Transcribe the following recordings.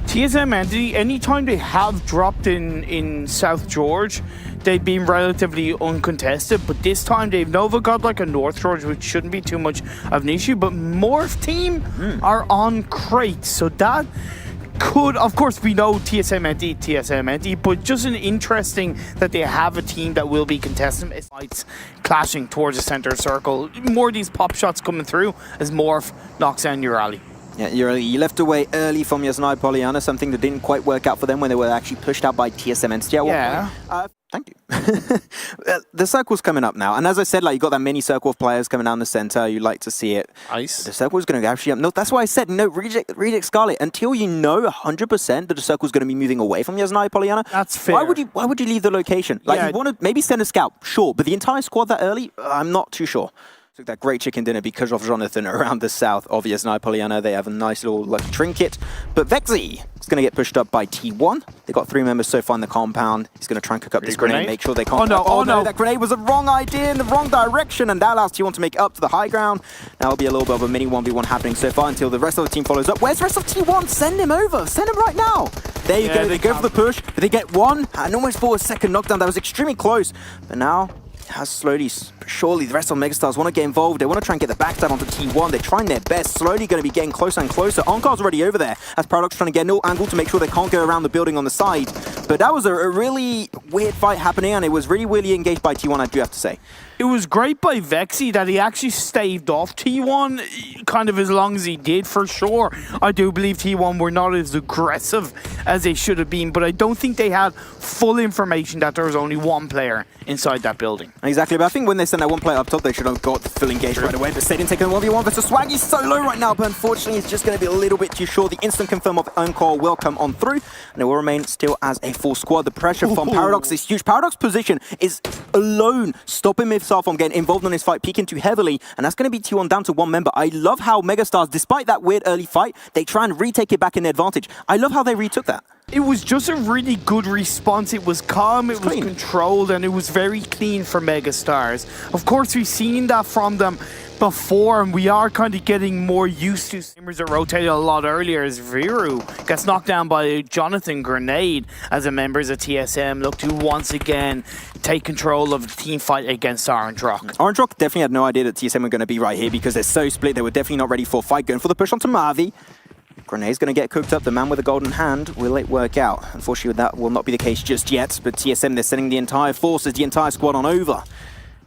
TSM-Entity, anytime they have dropped in South George, they've been relatively uncontested, but this time they've Nova Godlike and North George, which shouldn't be too much of an issue, but Morph team are on crate, so that could, of course, we know TSM-Entity, but just an interesting that they have a team that will be contesting fights clashing towards the center circle. More of these pop shots coming through as Morph knocks down your rally. Yeah, you left away early from Yasnai Polyana, something that didn't quite work out for them when they were actually pushed out by TSM-Entity at one point. Thank you. The circle's coming up now, and as I said, like, you got that mini circle of players coming down the center. You like to see it. Nice. The circle's going to actually up. No, that's why I said no. Reject Scarlet until you know 100% that the circle's going to be moving away from Yasnai Polyana. That's fair. Why would you leave the location? Like, you want to maybe send a scout, sure, but the entire squad that early, I'm not too sure. Took that great chicken dinner because of Jonathan around the south of Yasnai Polyana. They have a nice little lucky trinket. But Vexy is going to get pushed up by T1. They got 3 members so far in the compound. He's going to try and cook up this grenade, make sure they can't. Oh no, that grenade was the wrong idea in the wrong direction, and that allows T1 to make it up to the high ground. Now will be a little bit of a mini 1v1 happening so far until the rest of the team follows up. Where's the rest of T1? Send him over. Send him right now. There you go. They go for the push, but they get one and almost for a second knockdown. That was extremely close. But now, has slowly, surely the rest of Megastars want to get involved. They want to try and get the backstab onto T1. They're trying their best, slowly going to be getting closer and closer. Onkar's already over there as Paradox trying to get no angle to make sure they can't go around the building on the side. But that was a really weird fight happening, and it was really engaged by T1, I do have to say. It was great by Vexy that he actually staved off T1 kind of as long as he did, for sure. I do believe T1 were not as aggressive as they should have been, but I don't think they had full information that there was only one player inside that building. Exactly, but I think when they send that one player up top, they should have got the full engage right away, but they didn't take a 1v1 versus Swaggy's so low right now, but unfortunately it's just going to be a little bit too short. The instant confirm of Encore will come on through, and it will remain still as a full squad. The pressure from Paradox is huge. Paradox position is alone stopping himself from getting involved in this fight, peeking too heavily, and that's going to be T1 down to 1 member. I love how Megastars, despite that weird early fight, they try and retake it back in their advantage. I love how they retook that. It was just a really good response. It was calm, it was controlled, and it was very clean for Megastars. Of course, we've seen that from them before, and we are kind of getting more used to gamers that rotated a lot earlier as Viru gets knocked down by Jonathan Grenade as a members of TSM look to once again take control of the team fight against Orange Rock. Orange Rock definitely had no idea that TSM were going to be right here because they're so split. They were definitely not ready for a fight, going for the push onto Mavi. Grenade's going to get cooked up. The man with the golden hand, will it work out? Unfortunately, that will not be the case just yet, but TSM, they're sending the entire forces, the entire squad on over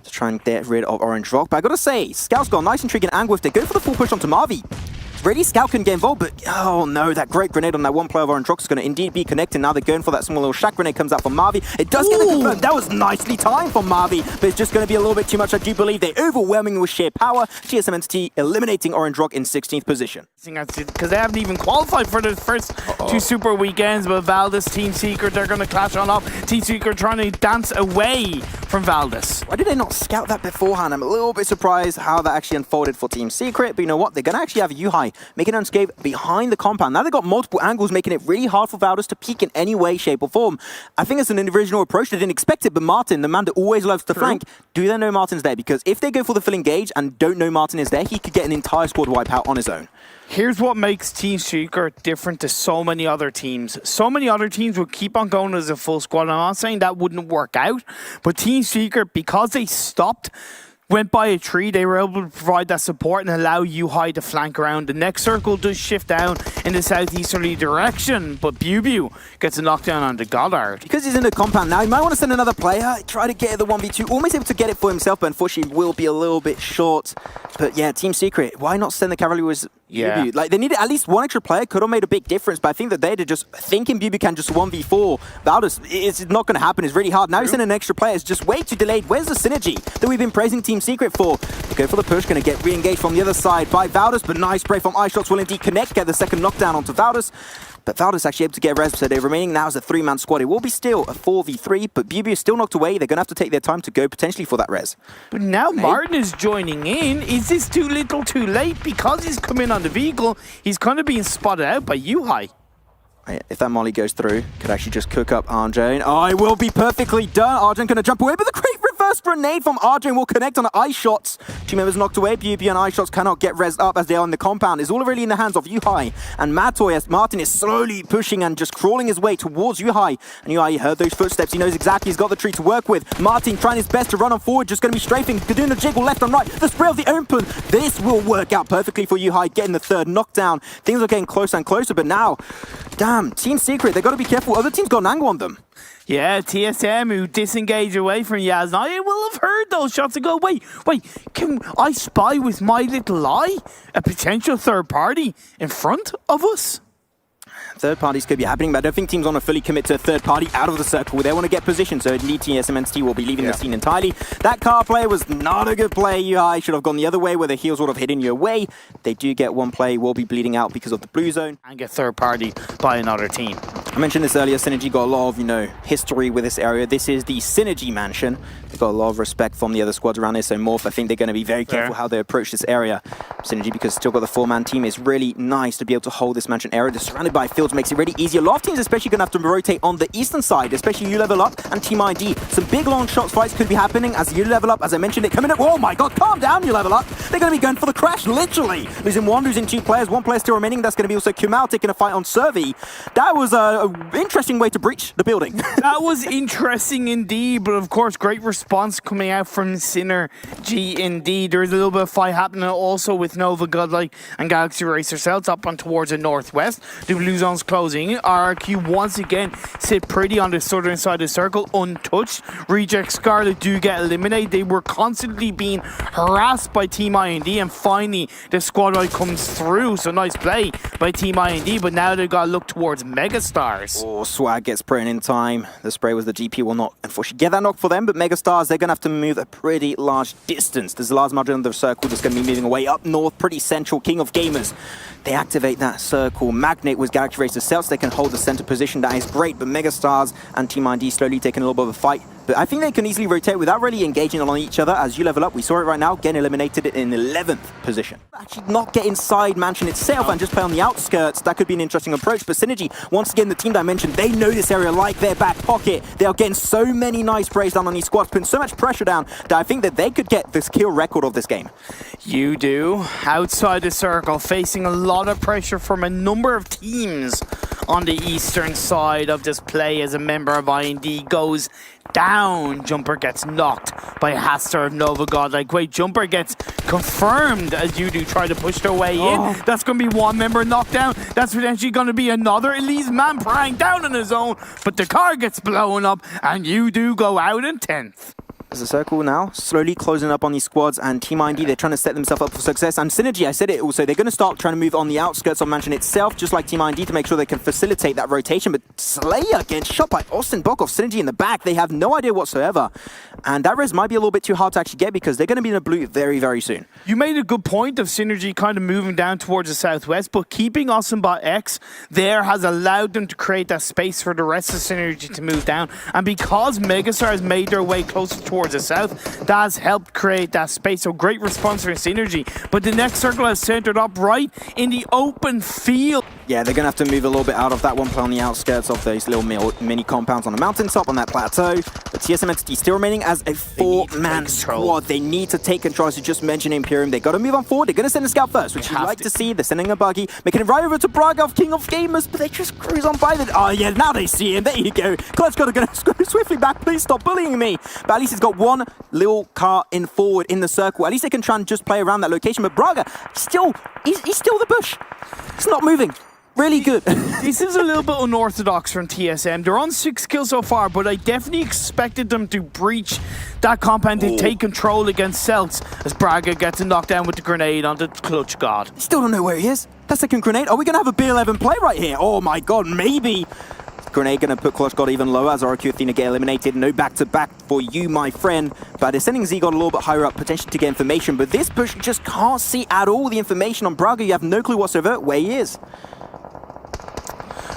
to try and get rid of Orange Rock. But I got to say, Scout's got a nice intriguing angle if they go for the full push onto Mavi. Ready, Scout can get involved, but oh no, that great grenade on that one player of Orange Rock is going to indeed be connected. Now they're going for that small little shack grenade, comes out from Mavi. It does get the confirm. That was nicely timed from Mavi, but it's just going to be a little bit too much. I do believe they're overwhelming with sheer power. TSM-Entity eliminating Orange Rock in 16th position. Because they haven't even qualified for the first 2 super weekends, but Valdus, Team Secret, they're going to clash on up. Team Secret trying to dance away from Valdus. Why did they not scout that beforehand? I'm a little bit surprised how that actually unfolded for Team Secret, but you know what? They're going to actually have Yuhai making an escape behind the compound. Now they've got multiple angles, making it really hard for Valdus to peek in any way, shape, or form. I think it's an original approach. They didn't expect it, but Martin, the man that always loves to flank, do they know Martin's there? Because if they go for the full engage and don't know Martin is there, he could get an entire squad wipe out on his own. Here's what makes Team Secret different to so many other teams. So many other teams would keep on going as a full squad. I'm not saying that wouldn't work out, but Team Secret, because they stopped, went by a tree, they were able to provide that support and allow Yuhai to flank around. The next circle does shift down in the southeasterly direction, but Pubg gets a knockdown on the Godlike. Because he's in the compound now, he might want to send another player, try to get the 1v2, almost able to get it for himself, but unfortunately will be a little bit short. But yeah, Team Secret, why not send the cavalry with Pubg? Like, they needed at least one extra player, could have made a big difference, but I think that they're just thinking Pubg can just 1v4 Valdus. It's not going to happen, it's really hard. Now he's sending an extra player, it's just way too delayed. Where's the synergy that we've been praising Team Secret for? Go for the push, going to get re-engaged from the other side by Valdus, but nice spray from iShots will indeed connect, get the second knockdown onto Valdus. But Valdus actually able to get res, so they're remaining now as a 3-man squad. It will be still a 4v3, but Pubg is still knocked away. They're going to have to take their time to go potentially for that res. But now Martin is joining in. Is this too little too late? Because he's come in on the vehicle, he's kind of being spotted out by Yuhai. If that molly goes through, could actually just cook up Arjun. Oh, it will be perfectly done. Arjun going to jump away, but the great reverse grenade from Arjun will connect on the ice shots. Two members knocked away. Pubg and iShots cannot get rezzed up as they are in the compound. It's all really in the hands of Yuhai and Matoy as Martin is slowly pushing and just crawling his way towards Yuhai. And Yuhai heard those footsteps. He knows exactly he's got the tree to work with. Martin trying his best to run on forward, just going to be strafing, doing a jiggle left and right. The spray of the open. This will work out perfectly for Yuhai, getting the third knockdown. Things are getting closer and closer, but now, damn, Team Secret, they've got to be careful. Other teams got an angle on them. Yeah, TSM who disengage away from Yaz. I will have heard those shots and go, wait, can I spy with my little eye a potential third party in front of us? Third parties could be happening, but I don't think teams want to fully commit to a third party out of the circle. They want to get position, so indeed TSM-Entity will be leaving the scene entirely. That car play was not a good play. UI should have gone the other way where the heels would have hidden you away. They do get one play, will be bleeding out because of the blue zone. And get third party by another team. I mentioned this earlier, Synerge got a lot of, history with this area. This is the Synerge mansion. They've got a lot of respect from the other squads around here, so Morph, I think they're going to be very careful how they approach this area. Synerge, because still got the four-man team, is really nice to be able to hold this mansion area. They're surrounded by fields, makes it really easy. A lot of teams especially going to have to rotate on the eastern side, especially levelUp and Team ID. Some big long shots fights could be happening as levelUp, as I mentioned it, coming up. Oh my god, calm down, levelUp. They're going to be going for the crash, literally. Losing one, losing two players, one player still remaining. That's going to be also Kumal taking a fight on Survey. That was an interesting way to breach the building. That was interesting indeed, but of course, great response coming out from Synerge indeed. There is a little bit of fight happening also with Nova, Godlike, and Galaxy Racer Celtz up on towards the northwest. The blue zone's closing. RRQ once again sit pretty on the southern side of the circle, untouched. Reject Scarlet do get eliminated. They were constantly being harassed by Team IND, and finally the squad right comes through. So nice play by Team IND, but now they've got to look towards Megastars. Oh, Swag gets put in time. The spray was the GP will not unfortunately get that knock for them, but Megastars, they're going to have to move a pretty large distance. There's a large margin of the circle that's going to be moving away up north, pretty central. King of Gamers, they activate that circle. Magnet with Galaxy Racer Celtz, they can hold the center position. That is great, but Megastars and Team ID slowly taking a little bit of a fight. But I think they can easily rotate without really engaging on each other as levelUp. We saw it right now, getting eliminated in 11th position. Actually not get inside Mansion itself and just play on the outskirts. That could be an interesting approach. But Synerge, once again, the team dimension, they know this area like their back pocket. They are getting so many nice sprays down on these squads, putting so much pressure down that I think that they could get this kill record of this game. Yoodo, outside the circle, facing a lot of pressure from a number of teams on the eastern side of this play as a member of IND goes down. Jumper gets knocked by Haster of Nova Godlike. Wait, Jumper gets confirmed as Yoodo try to push their way in. That's going to be one member knocked down. That's potentially going to be another Elise man prying down on his own, but the car gets blown up and Yoodo go out in 10th. There's a circle now, slowly closing up on these squads, and Team ID, they're trying to set themselves up for success. And Synerge, I said it also, they're going to start trying to move on the outskirts of Mansion itself, just like Team ID, to make sure they can facilitate that rotation. But Slayer gets shot by Austin Bokov, Synerge in the back. They have no idea whatsoever. And that res might be a little bit too hard to actually get because they're going to be in the blue very, very soon. You made a good point of Synerge kind of moving down towards the southwest, but keeping Austinbot X there has allowed them to create that space for the rest of Synerge to move down. And because Megastars made their way closer towards the south, that has helped create that space. So great response from Synerge. But the next circle has centered up right in the open field. Yeah, they're going to have to move a little bit out of that one play on the outskirts of those little mini compounds on the mountaintop on that plateau. But TSM-Entity still remaining as a four-man squad. They need to take control, as you just mentioned, Imperium. They got to move on forward. They're going to send a scout first, which you like to see. They're sending a buggy, making it right over to Braga of King of Gamers, but they just cruise on by the... Oh, yeah, now they see him. There you go. Clutch got to go swiftly back. Please stop bullying me. But at least he's got one little car in forward in the circle. At least they can try and just play around that location. But Braga, he's still the bush. It's not moving. Really good. This is a little bit unorthodox from TSM. They're on 6 kills so far, but I definitely expected them to breach that compound to take control against Celtz as Braga gets a knockdown with the grenade on the Clutch God. Still don't know where he is. That second grenade. Are we going to have a B11 play right here? Oh my god, maybe. Grenade going to put Clutch God even lower as RRQ Athena get eliminated. No back-to-back for you, my friend. But they're sending Z-God a little bit higher up, potentially to get information. But this push just can't see at all the information on Braga. You have no clue whatsoever where he is.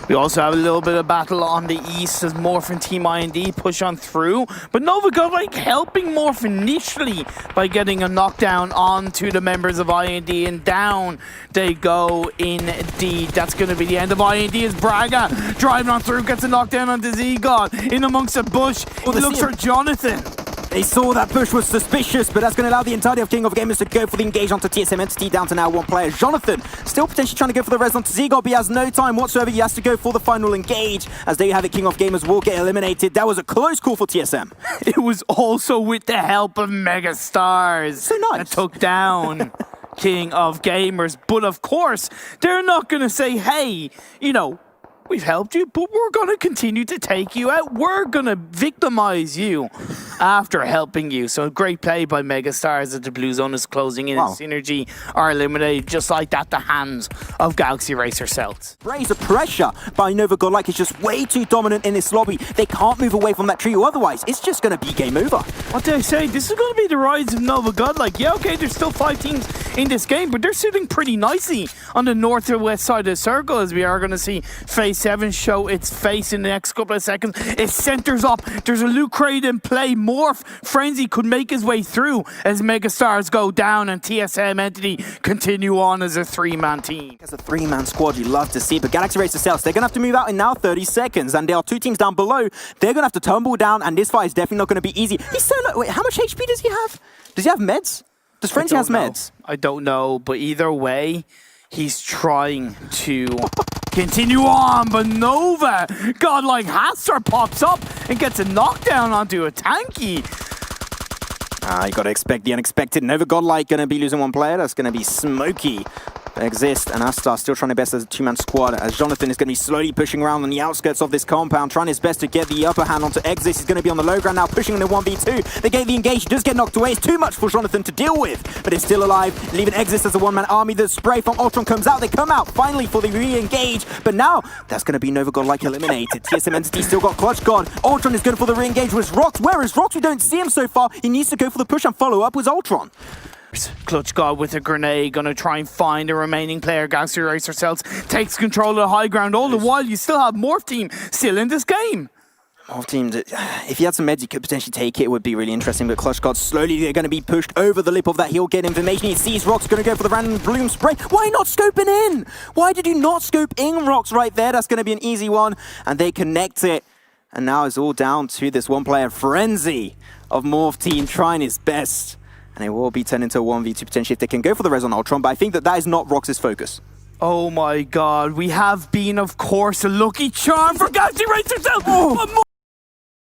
We also have a little bit of battle on the east as Morph and Team IND push on through. But Nova Godlike helping Morph initially by getting a knockdown onto the members of IND, and down they go indeed. That's going to be the end of IND as Braga driving on through, gets a knockdown onto Z-God in amongst the bush. He looks for Jonathan. They saw that push was suspicious, but that's going to allow the entirety of King of Gamers to go for the engage onto TSM-Entity, down to now one player. Jonathan still potentially trying to go for the res onto Ziegler, but he has no time whatsoever. He has to go for the final engage. As there you have it, King of Gamers will get eliminated. That was a close call for TSM. It was also with the help of Megastars. So nice. That took down King of Gamers. But of course, they're not going to say, hey, you know, we've helped you, but we're going to continue to take you out. We're going to victimize you after helping you. So great play by Megastars as the blue zone is closing in. Wow. And Synerge are eliminated just like that, the hands of Galaxy Racer Celtz. Raise the pressure by Nova Godlike is just way too dominant in this lobby. They can't move away from that trio, otherwise it's just going to be game over. What did I say? This is going to be the rise of Nova Godlike. Yeah, okay, there's still 5 teams in this game, but they're sitting pretty nicely on the north and west side of the circle, as we are going to see Phase 7 show its face in the next couple of seconds. It centers up. There's a loot crate in play. Morph Frenzy could make his way through as Megastars go down and TSM-Entity continue on as a 3-man team. As a 3-man squad, you love to see, but Galaxy Racer Celtz, they're going to have to move out in now 30 seconds, and there are 2 teams down below. They're going to have to tumble down, and this fight is definitely not going to be easy. He's so low. Wait, how much HP does he have? Does he have meds? Does Frenzy has meds? I don't know, but either way, he's trying to continue on, but Nova Godlike Hastar pops up and gets a knockdown onto a tanky. You got to expect the unexpected. Nova Godlike going to be losing 1 player. That's going to be Smokey. Exist and Astar still trying their best as a 2-man squad, as Jonathan is going to be slowly pushing around on the outskirts of this compound, trying his best to get the upper hand onto Exist. He's going to be on the low ground now, pushing in the 1v2. They get the engage, does get knocked away. It's too much for Jonathan to deal with, but it's still alive, leaving Exist as a 1-man army. The spray from Ultron comes out. They come out finally for the re-engage, but now that's going to be Nova Godlike eliminated. TSM-Entity still got Clutch God. Ultron is going for the re-engage with Rox. Where is Rox? We don't see him so far. He needs to go for the push and follow up with Ultron. Clutch God with a grenade, gonna try and find a remaining player. Galaxy Racer Celtz takes control of the high ground. All the while, you still have Morph Team still in this game. Morph Team, if he had some meds, he could potentially take it. It would be really interesting, but Clutch God slowly going to be pushed over the lip of that. He'll get information. He sees Rox going to go for the random bloom spray. Why not scoping in? Why did you not scope in Rox right there? That's going to be an easy one, and they connect it. And now it's all down to this 1-player Frenzy of Morph Team trying his best. And it will be turned into a 1v2 potentially if they can go for the res on Ultron, but I think that is not Rox's focus. Oh my god, we have been, of course, a lucky charm for Galaxy Racer Celtz, but